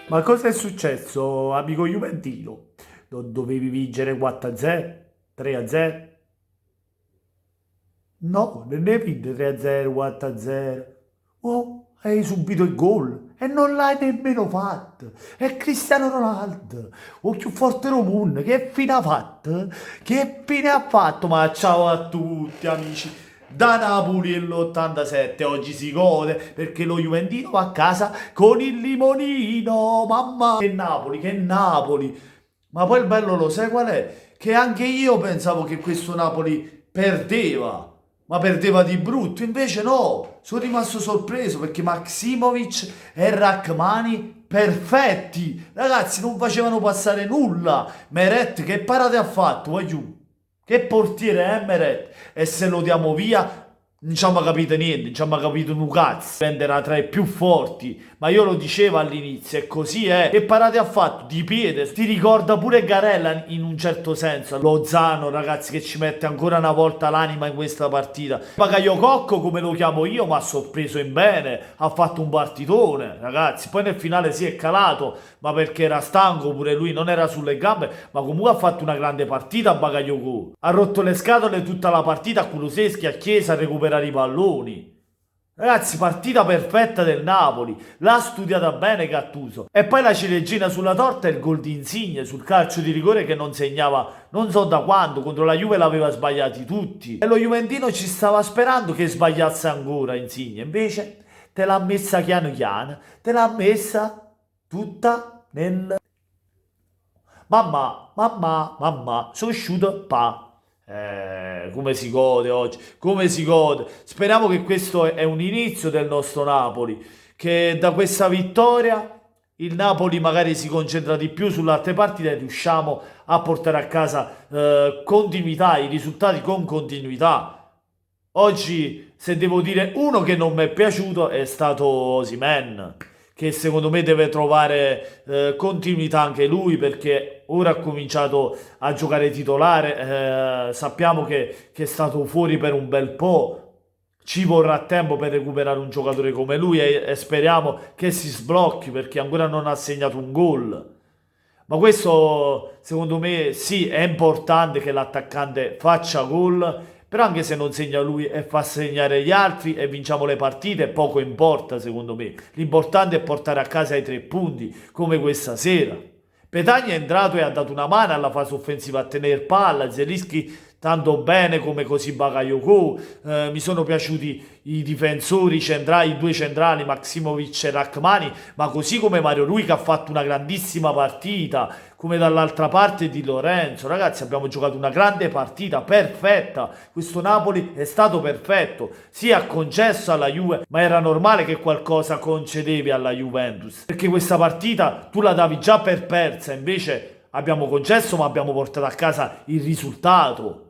Ma cosa è successo, amico Juventino? Non dovevi vincere 4-0? 3-0? No, non ne hai vinto 3-0, 4-0. Oh, hai subito il gol e non l'hai nemmeno fatto. È Cristiano Ronaldo, o più forte del mondo. Che fine ha fatto? Che fine ha fatto? Ma ciao a tutti, amici. Da Napoli l'87 oggi si gode perché lo Juventino va a casa con il limonino. Mamma, che Napoli, che Napoli. Ma poi il bello lo sai qual è? Che anche io pensavo che questo Napoli perdeva, ma perdeva di brutto. Invece no, sono rimasto sorpreso perché Maximovic e Rachmani perfetti. Ragazzi, non facevano passare nulla. Meret che parate ha fatto, voglio. Che portiere è Meret? E se lo diamo via, non ci abbiamo capito niente, non ci abbiamo capito un cazzo. Prenderà tra i più forti, ma io lo dicevo all'inizio, e così è. Che parate ha fatto? Di piede. Ti ricorda pure Garella in un certo senso. Lozano, ragazzi, che ci mette ancora una volta l'anima in questa partita. Bagaglio Cocco, come lo chiamo io, mi ha sorpreso in bene. Ha fatto un partitone, ragazzi. Poi nel finale si è calato, ma perché era stanco, pure lui non era sulle gambe, ma comunque ha fatto una grande partita Bagayoko. Ha rotto le scatole tutta la partita a Kuluseschi, a Chiesa a recuperare i palloni. Ragazzi, partita perfetta del Napoli, l'ha studiata bene Gattuso. E poi la ciliegina sulla torta è il gol di Insigne sul calcio di rigore che non segnava non so da quando, contro la Juve l'aveva sbagliati tutti. E lo Juventino ci stava sperando che sbagliasse ancora Insigne, invece te l'ha messa piano piano, te l'ha messa tutta nel... Mamma, sono uscito pa. Come si gode oggi, come si gode. Speriamo che questo è un inizio del nostro Napoli, che da questa vittoria il Napoli magari si concentra di più sulle altre partite e riusciamo a portare a casa continuità, i risultati con continuità. Oggi, se devo dire uno che non mi è piaciuto, è stato Osimhen, che secondo me deve trovare continuità anche lui perché ora ha cominciato a giocare titolare. Sappiamo che è stato fuori per un bel po'. Ci vorrà tempo per recuperare un giocatore come lui e speriamo che si sblocchi perché ancora non ha segnato un gol. Ma questo secondo me sì, è importante che l'attaccante faccia gol, però anche se non segna lui e fa segnare gli altri e vinciamo le partite, poco importa secondo me. L'importante è portare a casa i 3 punti, come questa sera. Petagna è entrato e ha dato una mano alla fase offensiva a tenere palla, Zelischi tanto bene come così Bakayoko. Mi sono piaciuti i difensori i centrali, i due centrali Maximovic e Rachmani, ma così come Mario Rui che ha fatto una grandissima partita, come dall'altra parte di Lorenzo. Ragazzi, abbiamo giocato una grande partita, perfetta. Questo Napoli è stato perfetto. Sì, ha concesso alla Juve, ma era normale che qualcosa concedevi alla Juventus, perché questa partita tu la davi già per persa, invece abbiamo concesso, ma abbiamo portato a casa il risultato.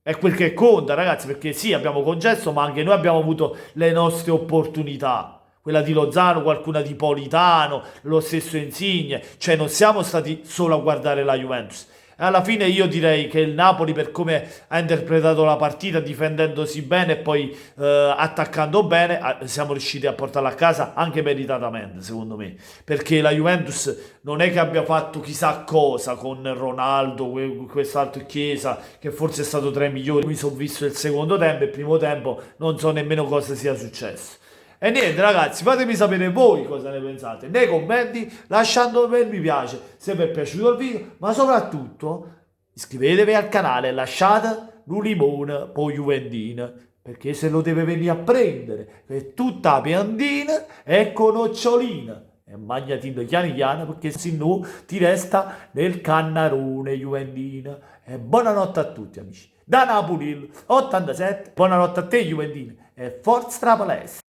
È quel che conta, ragazzi, perché sì, abbiamo concesso, ma anche noi abbiamo avuto le nostre opportunità. Quella di Lozano, qualcuna di Politano, lo stesso Insigne. Cioè, non siamo stati solo a guardare la Juventus. E alla fine io direi che il Napoli, per come ha interpretato la partita, difendendosi bene e poi attaccando bene, siamo riusciti a portarla a casa anche meritatamente, secondo me. Perché la Juventus non è che abbia fatto chissà cosa con Ronaldo, quest'altro Chiesa, che forse è stato tra i migliori. Mi sono visto il secondo tempo e il primo tempo non so nemmeno cosa sia successo. E niente ragazzi, fatemi sapere voi cosa ne pensate nei commenti, lasciando un mi piace se vi è piaciuto il video, ma soprattutto iscrivetevi al canale e lasciate un limone poi Juventino, perché se lo deve venire a prendere è tutta piantina e con nocciolina. E magnatino chiani chiani perché se no ti resta nel cannarone Juventino. E buonanotte a tutti amici. Da Napoli 87, buonanotte a te Juventino e forza Palestra.